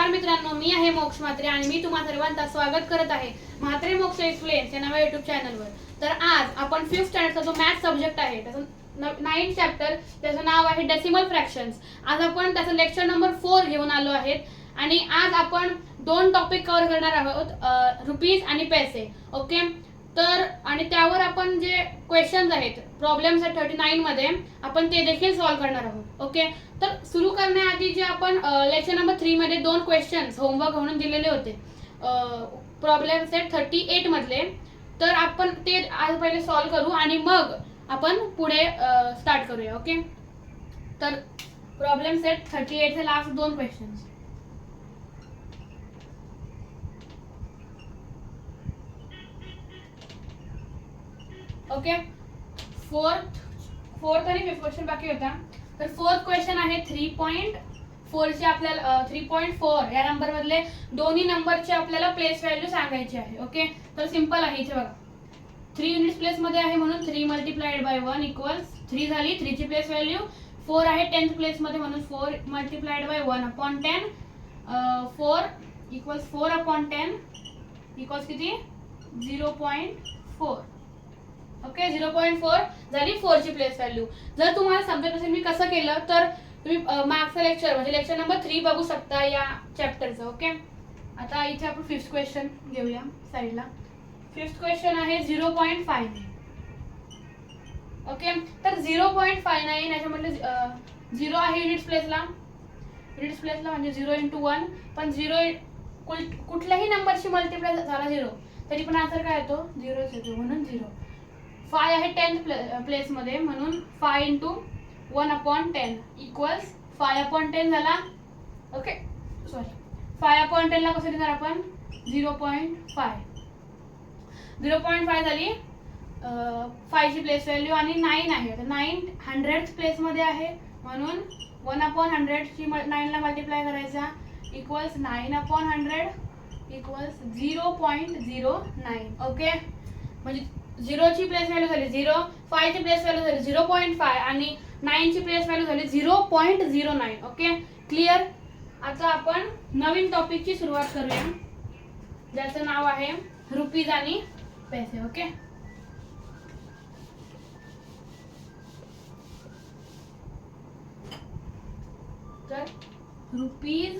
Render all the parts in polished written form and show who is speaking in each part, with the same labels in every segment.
Speaker 1: नमस्कार मित्रांनो, मी आहे मोक्ष म्हात्रे आणि मी तुम्हा सर्वांचं स्वागत करत आहे म्हात्रे मोक्ष एक्सप्लेन्स या नव्या युट्यूब चॅनलवर. तर आज आपण 5th स्टँडर्डचा जो मॅथ सब्जेक्ट आहे त्याचं 9th चॅप्टर, त्याचं नाव आहे डेसिमल फ्रॅक्शन्स. आज आपण त्याचं लेक्चर नंबर 4 घेऊन आलो आहेत आणि आज आपण दोन टॉपिक कव्हर करणार आहोत, रुपीज आणि पैसे. ओके, तर आणि त्यावर आपण जे क्वेश्चन्स आहेत, प्रॉब्लेम्स आहेत 39 मध्ये, आपण ते देखील सॉल्व्ह करणार आहोत. ओके, तर सुरू करण्याआधी जे आपण लेक्चर नंबर 3 मध्ये दोन क्वेश्चन्स होमवर्क म्हणून दिलेले होते, प्रॉब्लेम्स आहेत 38 मधले, तर आपण ते आज पहिले सॉल्व्ह करू आणि मग आपण पुढे स्टार्ट करूया. ओके, तर प्रॉब्लेम्स आहेत 38 चे लास्ट दोन क्वेश्चन्स. ओके, फोर्थ आणि फिफ्थ क्वेश्चन बाकी होता. तर फोर्थ क्वेश्चन आहे 3.4 चे, आपल्याला 3.4 या नंबर मधले दोन्ही नंबरचे आपल्याला प्लेस व्हॅल्यू सांगायची आहे. ओके, तर सिंपल आहे. इथे बघा 3 युनिट्स प्लेस मध्ये आहे म्हणून 3 मल्टिप्लाइड बाय 1 इक्वल्स 3 झाली. 3 ची प्लेस व्हॅल्यू. 4 आहे 10th प्लेस मध्ये म्हणून 4 multiplied by 1 upon 10, 4 equals 4 upon 10 equals किती 0.4. ओके, 0.4 झाली 4 ची प्लेस व्हॅल्यू. जर तुम्हाला समजत नसेल मी कसं केलं तर तुम्ही मागचं लेक्चर म्हणजे लेक्चर नंबर 3 बघू शकता या चॅप्टरचं. ओके, आता इथे आपण 5th क्वेश्चन घेऊया साईडला. 5th क्वेश्चन आहे 0.59. ओके, तर 0.59 याच्यामधले 0 आहे युनिट्स प्लेसला म्हणजे 0 × 1, पण 0 कुठल्याही नंबरशी मल्टिप्लाय झाला 0 तरी पण आन्सर काय येतो 0च येतो, म्हणून 0. 5 आहे 10th प्लेस मध्ये म्हणून 5 × 1 अपॉन 10 इक्वल्स 5 अपॉन 10 झाला. ओके, सॉरी, 5 अपॉन 10 ला कसं लिहिणार आपण 0.5. 0.5 झाली 5 ची प्लेस व्हॅल्यू. आणि 9 आहे, तर 9 100th प्लेस मध्ये आहे म्हणून 1 अपॉन 100 ची 9 ला मल्टिप्लाय करायचा इक्वल्स 9 अपॉन 100 इक्वल्स 0.09. ओके, म्हणजे 0 ची प्लेस व्हॅल्यू झाली 0, 5 ची प्लेस व्हॅल्यू झाली 0.5 आणि 9 ची प्लेस व्हॅल्यू झाली 0.09. Okay, clear. आता आपण नवीन टॉपिकची सुरुवात करूया ज्याचं नाव आहे रुपीज आणि पैसे. ओके, तर रुपीज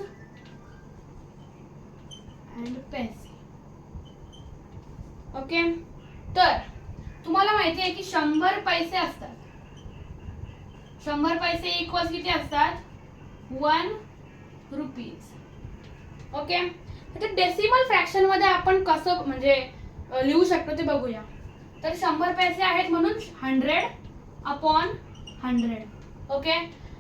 Speaker 1: अँड पैसे. ओके, तर तुम्हाला माहिती आहे की 100 पैसे असतात. 100 पैसे इक्वल्स किती असतात 1 रुपीज. ओके, तर डेसिमल फ्रॅक्शन मध्ये आपण कसं म्हणजे लिहू शकतो ते बघूया. तर 100 पैसे आहेत म्हणून 100 अपॉन 100. ओके,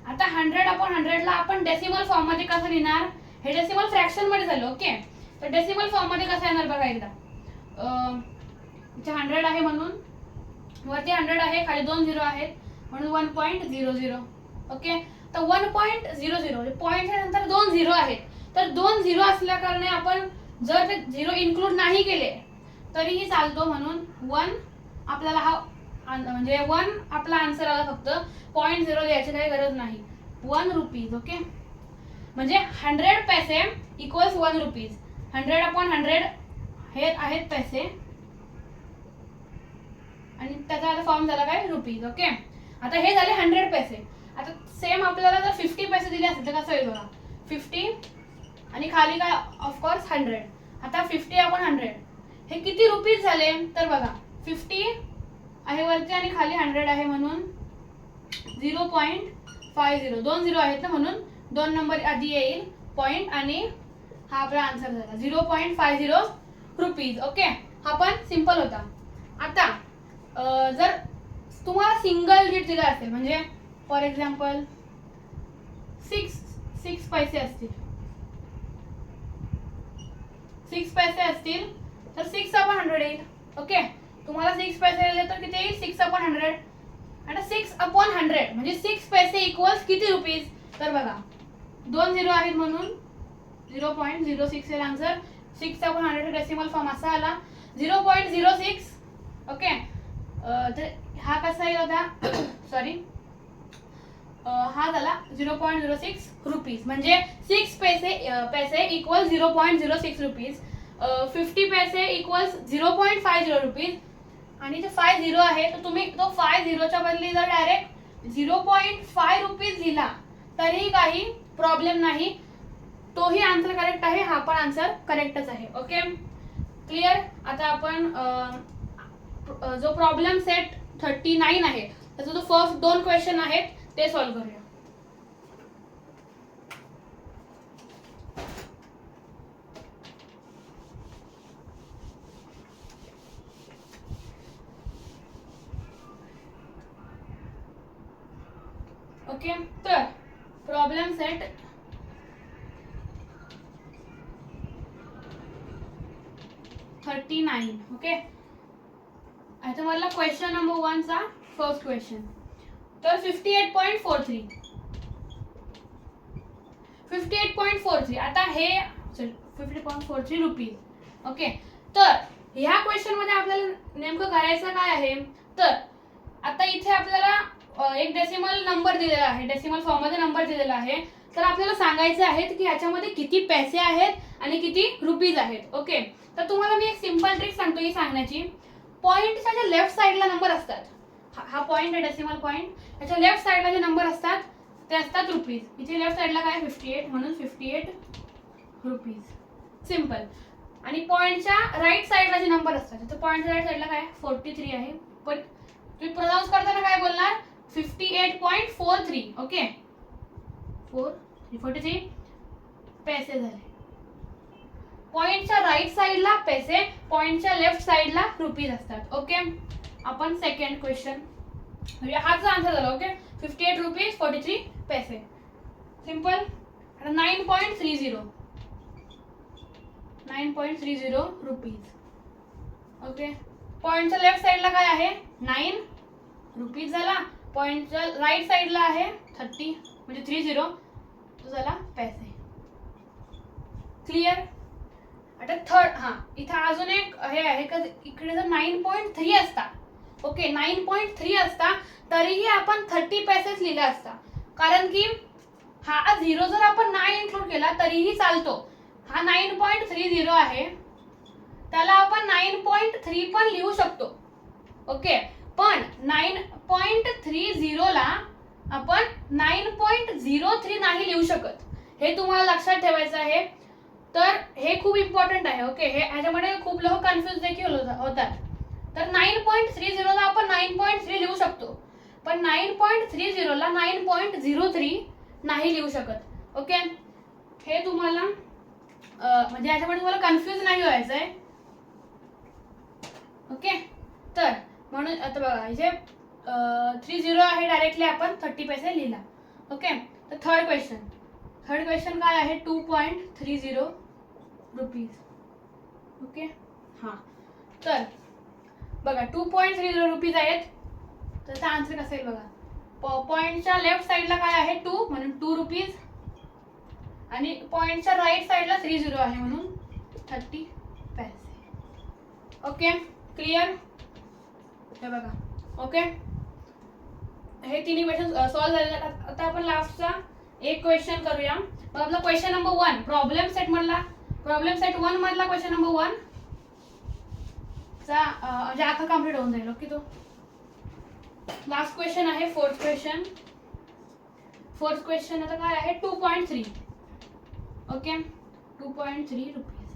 Speaker 1: आता 100 अपॉन 100 ला आपण डेसिमल फॉर्म मध्ये कसं लिहिणार, हे डेसिमल फ्रॅक्शन मध्ये झालं. ओके, तर डेसिमल फॉर्म मध्ये कसं येणार बघा एकदा. 100 आहे म्हणून वरती 100 आहे, खाली 2 0 आहेत म्हणून 1.00. ओके, तर 1.00 पॉईंटच्या नंतर 2 0 आहेत, तर 2 0 असल्या कारणे आपण जर ते 0 इन्क्लूड नाही केले तरीही चालतो, म्हणून 1 आपल्याला हा म्हणजे 1 आपला आन्सर आला. फक्त 0.0 लिहायची काही गरज नाही. 1 रुपीज. ओके, म्हणजे 100 पैसे इक्वल्स 1 रुपीज. 100 अपॉन 100 हे आहेत पैसे आणि त्याचा आता फॉर्म झाला काय रुपीज. ओके, आता हे झाले 100 पैसे. आता सेम आपल्याला जर 50 पैसे दिले असते तर कसं होईल बघा. 50 आणि खाली काय ऑफकोर्स 100. आता 50 अपॉन 100 हे किती रुपीज झाले तर बघा 50 आहे वरती आणि खाली 100 आहे म्हणून 0.50. 2 0 आहेत ना म्हणून 2 नंबर आधी येईल पॉइंट आणि हा आपला आन्सर झाला 0.50 रुपीज. ओके, हा पण सिंपल होता. आता जर तुम्हाला सिंगल डिजिट दिला असेल म्हणजे फॉर एक्झाम्पल 6 पैसे असतील, 6 पैसे असतील तर 6 अपॉन 100 येईल. ओके, तुम्हाला 6 पैसे दिले तर किती येईल 6 अपॉन 100. आता 6 अपॉन 100 म्हणजे 6 पैसे इक्वल्स किती रुपीज तर बघा 2 0 आहेत म्हणून 0.06 येईल आन्सर. 6 अपॉन 100 डेसिमल फॉर्म असा आला 0.06. ओके, तर हा कसा येईल होता सॉरी हा झाला 0.06 रुपीज, म्हणजे 6 पैसे इक्वल 0.06 रुपीज, 50 पैसे इक्वल्स 0.50 रुपीज, आणि जो 50 आहे तर तुम्ही तो 50च्या बदली जर डायरेक्ट 0.5 रुपीज लिहिला तरीही काही प्रॉब्लेम नाही, तोही आन्सर करेक्ट आहे, हा पण आन्सर करेक्टच आहे. Okay, clear. आता आपण जो प्रॉब्लेम सेट 39 आहे त्याचा जो फर्स्ट 2 क्वेश्चन आहेत ते सॉल्व्ह करूया. ओके, तर प्रॉब्लेम सेट 39. ओके, आता मला क्वेश्चन नंबर 1 चा फर्स्ट क्वेश्चन, तर 58.43. आता हे 50.43 रुपीज. ओके, तर ह्या क्वेश्चन मध्ये आपल्याला नेमकं करायचं काय आहे, तर आता इथे आपल्याला एक डेसिमल नंबर दिलेला आहे, डेसिमल फॉर्म मध्ये नंबर दिलेला आहे, तर आपल्याला सांगायचे आहेत की ह्याच्यामध्ये किती पैसे आहेत आणि किती रुपीज आहेत. ओके, तर तुम्हाला मी एक सिंपल ट्रिक सांगतो ही सांगण्याची. पॉइंटच्या ज्या लेफ्ट साइडला नंबर असतात, हा पॉइंट आहे डेसिमल पॉइंट, त्याच्या लेफ्ट साइडला जे नंबर असतात ते असतात रुपीज. इथे लेफ्ट साइडला काय 58, म्हणून 58 रुपीज, सिंपल. आणि पॉइंटच्या राईट साइडला जे नंबर असतात, तर पॉइंटच्या राईट साइडला काय 43 आहे, पण तुम्ही प्रोनाउन्स करताना काय बोलणार 58.43. ओके, 43 पैसे झाले. पॉइंटच्या राईट साइडला पैसे, पॉइंटच्या लेफ्ट साइडला रुपीज असतात. ओके, आपण सेकंड क्वेश्चन, हाच आन्सर झाला. ओके, 58 रुपीज 43 पैसे, सिंपल. 9.30 रुपीज. ओके, पॉइंटच्या लेफ्ट साइडला काय आहे 9 रुपीज झाला, पॉइंटच्या राईट साइडला आहे 30 म्हणजे 30, तो झाला पैसे. क्लिअर. आता थर्ड, इथे अजून एक हे आहे का, इकडे जर 9.3 असता, ओके 9.3 असता तरीही आपण 30 पैसेच लिहिला असता, कारण की हा 0 जर आपण नाही इन्क्लूड केला तरीही चालतो. हा 9.30 आहे, त्याला आपण 9.3 पण लिहू शकतो. ओके, पण 9.30 ला आपण 9.03 नाही लिहू शकत, हे तुम्हाला लक्षात ठेवायचं आहे. तर हे खूप इम्पॉर्टंट आहे. ओके, हे ह्याच्यामध्ये खूप लोक कन्फ्युज देखील होतात. तर 9.30 ला आपण 9.3 लिहू शकतो, पण 9.30 ला 9.03 नाही लिहू शकत. ओके, हे तुम्हाला म्हणजे ह्याच्यामध्ये तुम्हाला कन्फ्युज नाही व्हायचंय. ओके, तर म्हणून आता बघा इथे 30 आहे, डायरेक्टली आपण 30 पैसे लिहिला. ओके, तर थर्ड क्वेश्चन काय आहे 2.30 रुपीज. ओके, तर बघा 2.30 रुपीज आहेत, तर त्याचा आन्सर कसा येईल बघा. पॉइंटच्या लेफ्ट साइडला काय आहे 2 म्हणून 2 रुपीज, आणि पॉइंटच्या राईट साइडला 30 आहे म्हणून 30 पैसे. Okay, clear. हे बघा. ओके, हे तिन्ही क्वेश्चन सॉल्व्ह झालेले आहेत. आता आपण लास्टचा एक क्वेश्चन करूया. मग आपला क्वेश्चन नंबर 1 प्रॉब्लेम सेट 1 मधला क्वेश्चन नंबर 1 चा म्हणजे आता कंप्लीट होऊन जाईल. ओके, तो लास्ट क्वेश्चन आहे फोर्थ क्वेश्चन आता काय आहे 2.3. Okay, 2.3 rupees.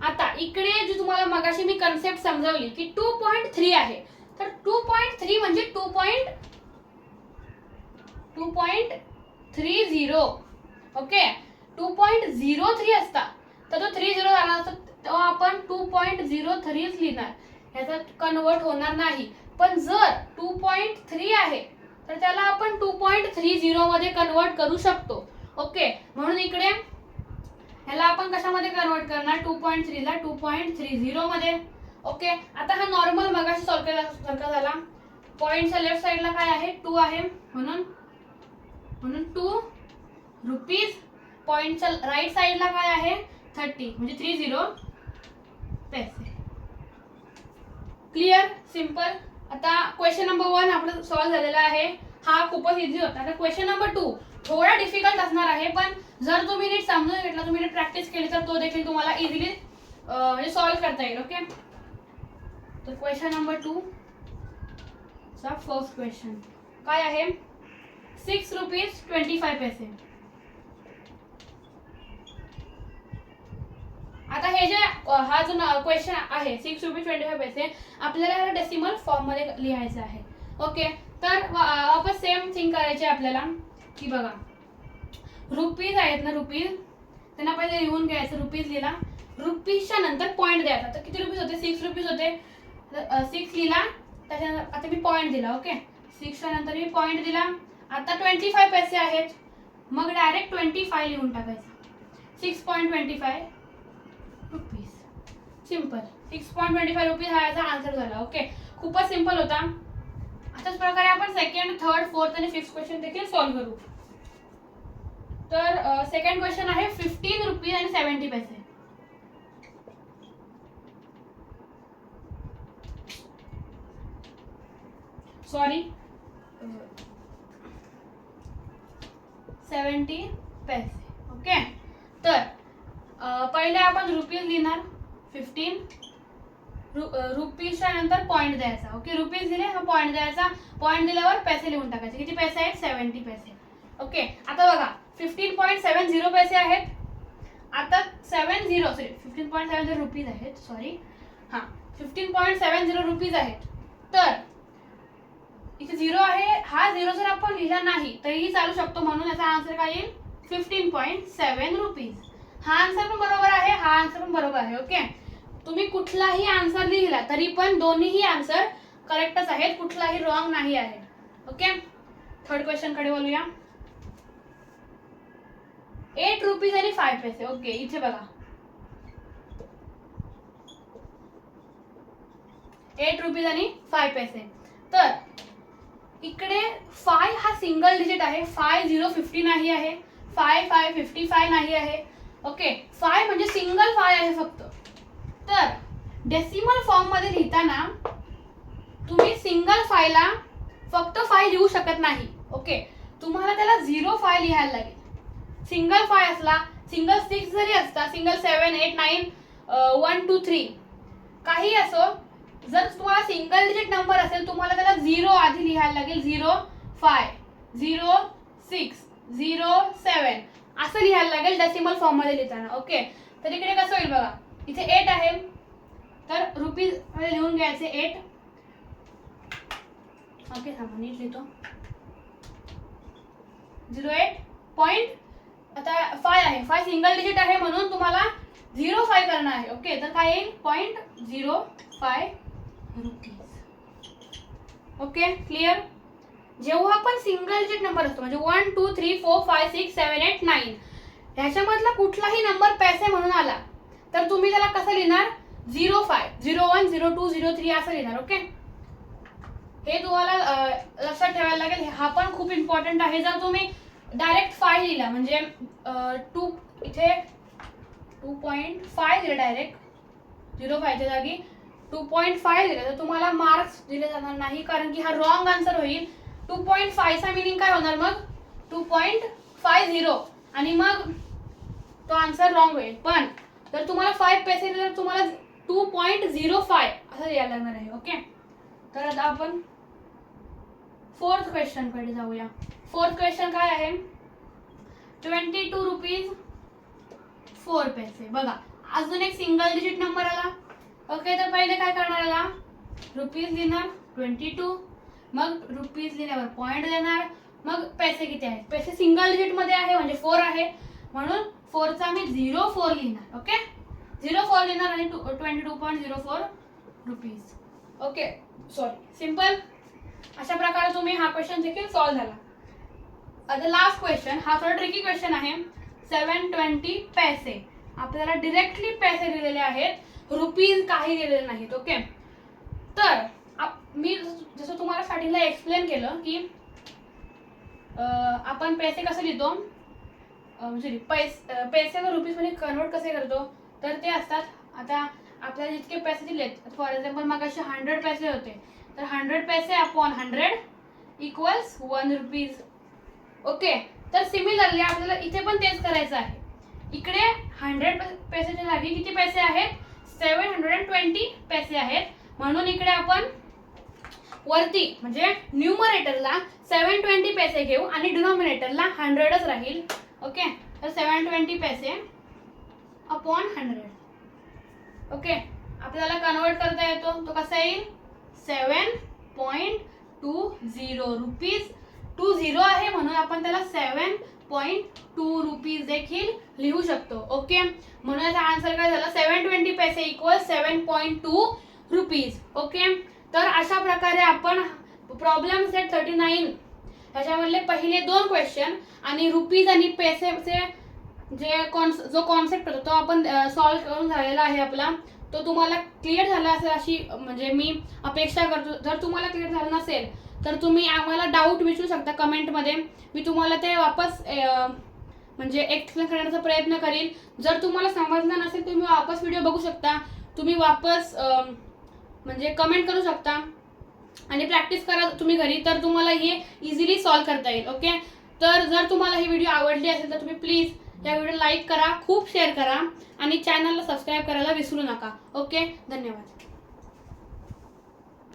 Speaker 1: आता इकडे जी तुम्हाला मगाशी मी कन्सेप्ट समजावली की 2.3 आहे, तर 2.3 म्हणजे 2.30. ओके, 2.03 असता तर तो 30 झाला असता, तेव्हा आपण 2.03 लिहिणार, ह्याचा कन्वर्ट होणार नाही. पण जर 2.3 आहे तर त्याला आपण 2.30 मध्ये कन्वर्ट करू शकतो. ओके, म्हणून इकडे ह्याला आपण कशामध्ये कन्वर्ट करणार 2.3 ला 2.30 मध्ये. ओके, आता हा नॉर्मल मगाशी सॉल्व्ह केल्यासारखा झाला. पॉइंटच्या लेफ्ट साइडला काय आहे 2 आहे, म्हणून 2 रुपीज. पॉइंटच्या राईट साइडला काय आहे 30 म्हणजे 30 पैसे. Clear, simple. आता क्वेश्चन नंबर 1 आपला सॉल्व्ह झालेला आहे. हा खूपच इझी होता. आता क्वेश्चन नंबर 2 थोडा डिफिकल्ट असणार आहे, पण जर तुम्ही नीट समजून घेतला, तुम्ही नीट प्रॅक्टिस केली तर तो देखील तुम्हाला इझिली म्हणजे सॉल्व्ह करता येईल. ओके, तर क्वेश्चन नंबर 2 चा फर्स्ट क्वेश्चन काय आहे, 6 रुपीज 25 पैसे. आता हे जे हा जो क्वेश्चन आहे 6 रुपीज 25 पैसे आपल्याला डेसिमल फॉर्म मध्ये लिहायचं आहे. ओके, तर वापस सेम थिंग करायची आपल्याला की बघा रुपीज आहेत ना, रुपीज त्यांना पहिले लिहून घ्यायचं. रुपीज लिहिला, रुपीजच्या नंतर पॉईंट द्यायचा. तर किती रुपीज होते, 6 रुपीज होते. 6 लिहिला, त्याच्यानंतर आता मी पॉईंट दिला. ओके, 6च्या नंतर मी पॉईंट दिला. आता 25 पैसे आहेत, मग डायरेक्ट 25 लिहून टाकायचं. 6.25 रुपीज. सिंपल, 6.25 रुपीज हा याचा आन्सर झाला. ओके, खूपच सिंपल होता. अशाच प्रकारे आपण सेकंड, थर्ड, फोर्थ आणि फिफ्थ क्वेश्चन देखील सॉल्व्ह करू. तर सेकंड क्वेश्चन आहे 15 रुपीज आणि 70 पैसे. सॉरी 70 पैसे. ओके, तर पहिले आपण रुपीज लिहिणार. 15 रुपीजच्या नंतर पॉईंट द्यायचा. ओके, रुपीज दिले, हा पॉईंट द्यायचा. पॉईंट दिल्यावर पैसे लिहून टाकायचे. किती पैसे आहेत, 70 पैसे. ओके, आता बघा 15.70 पैसे आहेत. आता 15.70 रुपीज आहेत. सॉरी, हां 15.70 रुपीज आहेत. तर इथे 0 आहे, हा 0 जर आपण लिहिला नाही तरीही चालू शकतो, म्हणून याचा आन्सर काय येईल, 15.7 रुपीज. हा आन्सर पण बरोबर आहे, हा आन्सर पण बरोबर आहे. ओके, तुम्ही कुठलाही आन्सर लिहिला तरी पण दोन्हीही आन्सर करेक्टच आहेत, कुठलाही रॉंग नाही आहे. ओके, थर्ड क्वेश्चन कडे बोलूया. 8 रुपीज आणि 5 पैसे. ओके, इथे बघा 8 रुपीज आणि 5 पैसे. तर इकडे 5 हा सिंगल डिजिट आहे. 5050 नाही आहे, 5555 नाही आहे. ओके, 5 म्हणजे सिंगल 5 आहे फक्त. तर डेसिमल फॉर्म मध्ये लिहिताना तुम्ही सिंगल 5 ला फक्त 5 लिहू शकत नाही. ओके, तुम्हाला त्याला 0 लिहायला लागेल. सिंगल 5 असला, सिंगल 6 जरी असता, सिंगल 7 8 9 1 2 3 काही असो, जर तुम्हाला सिंगल डिजिट नंबर असेल तुम्हाला त्याला 0 आधी लिहायला लागेल. 0 5 0 6 0 7 असं लिहायला लागेल डेसिमल फॉर्म मध्ये लिहिताना. ओके, तर इकडे कसं होईल बघा, इथे 8 आहे तर रुपीज मध्ये लिहून घ्यायचे 8. ओके, थांबा नीट लिहितो. 08 पॉईंट, आता 5 आहे, 5 सिंगल डिजिट आहे म्हणून तुम्हाला 0 करणं आहे. ओके, तर काय येईल, 0.05 रुपीज. Okay, clear. जेव्हा आपण सिंगल डिजिट नंबर असतो म्हणजे 1 2 3 4 5 6 7 8 9 ह्याच्यामधला कुठलाही नंबर पैसे म्हणून आला तर तुम्ही त्याला कसं लिहिणार, 05 01 02 03 असं लिहिणार. ओके, हे तुम्हाला लक्षात ठेवायला लागेल. हा पण खूप इम्पॉर्टंट आहे. जर तुम्ही डायरेक्ट 5 लिहिला म्हणजे 2 इथे 2.5 दिलं, डायरेक्ट 05च्या जागी 2.5 दिलं तर तुम्हाला मार्क्स दिले जाणार नाही, कारण की हा रॉंग आन्सर होईल. 2.5 चा मिनिंग काय होणार मग, 2.50 आणि मग तो आन्सर रॉंग होईल. पण जर तुम्हाला 5 पैसे दिले तर तुम्हाला 2.05 असं लिहायला लागणार आहे. ओके, तर आता आपण फोर्थ क्वेश्चन कडे जाऊया. फोर्थ क्वेश्चन काय आहे, 22 रुपीज 4 पैसे. बघा अजून एक सिंगल डिजिट नंबर आला. ओके, तर पहिले काय करणार, आला रुपीज लिहिणार 22, मग रुपीज लिहिल्यावर पॉईंट देणार, मग पैसे किती आहेत, पैसे सिंगल डिजिट मध्ये आहे म्हणजे 4 आहे म्हणून 4 चा मी 04 लिहिणार. ओके, 04 लिहिणार आणि 22.04 रुपीज. Okay, sorry, simple. अशा प्रकारे तुम्ही हा क्वेश्चन देखील सॉल्व्ह झाला. आता लास्ट क्वेश्चन, हा थोडा ट्रिकी क्वेश्चन आहे. 720 पैसे. आपल्याला डिरेक्टली पैसे दिलेले आहेत, रुपीज काही दिलेले नाहीत. ओके, तर मी जसं तुम्हाला स्टार्टिंगला एक्सप्लेन केलं की आपण पैसे कसे लिहितो, म्हणजे पैसे रुपीज मध्ये कन्वर्ट कसे करतो, तर ते असतात. आता आपल्याला जितके पैसे दिलेत, फॉर एक्झाम्पल मग असे 100 पैसे होते, तर 100 पैसे अपॉन 100 इक्वल्स 1 रुपीज. ओके, तर सिमिलरली आपल्याला इथे पण तेच करायचं आहे. इकडे 100 पैशाच्या जागी किती पैसे आहेत? 720 पैसे आहेत. म्हणून इकडे आपण वरती म्हणजे न्यूमरेटरला 720 पैसे घेऊ आणि डिनॉमिनेटरला 100च राहील. ओके, तर 720 पैसे अपॉन 100. ओके, आपल्याला कन्वर्ट करता येतो. तो कसा येईल? 7.20 रुपीज. 20 आहे म्हणून आपण त्याला 7.2 रुपीज देखील लिहू शकतो. ओके, म्हणून याचा आन्सर काय झाला? 720 पैसे इक्वल 7.2 रुपीज. ओके, तर अशा प्रकारे आपण प्रॉब्लेम सेट 39 ह्याच्यामधले पहिले 2 क्वेश्चन आणि रुपीज आणि पैसेचे जो कॉन्सेप्ट होता तो आपण सॉल्व्ह करून झालेला आहे आपला. तो तुम्हाला क्लिअर झाला असेल अशी म्हणजे मी अपेक्षा करतो. जर तुम्हाला क्लिअर झालं नसेल तर तुम्ही आम्हाला डाऊट विचारू शकता कमेंटमध्ये. मी तुम्हाला ते वापस म्हणजे एक्सप्लेन करण्याचा प्रयत्न करीन. जर तुम्हाला समजलं नसेल तुम्ही वापस व्हिडिओ बघू शकता. तुम्ही वापस म्हणजे कमेंट करू शकता आणि प्रॅक्टिस करा तुम्ही घरी, तर तुम्हाला हे इझिली सॉल्व्ह करता येईल. ओके, तर जर तुम्हाला ही व्हिडिओ आवडली असेल तर तुम्ही प्लीज या व्हिडिओ लाईक करा, खूप शेअर करा आणि चॅनलला सबस्क्राईब करायला विसरू नका. ओके, धन्यवाद.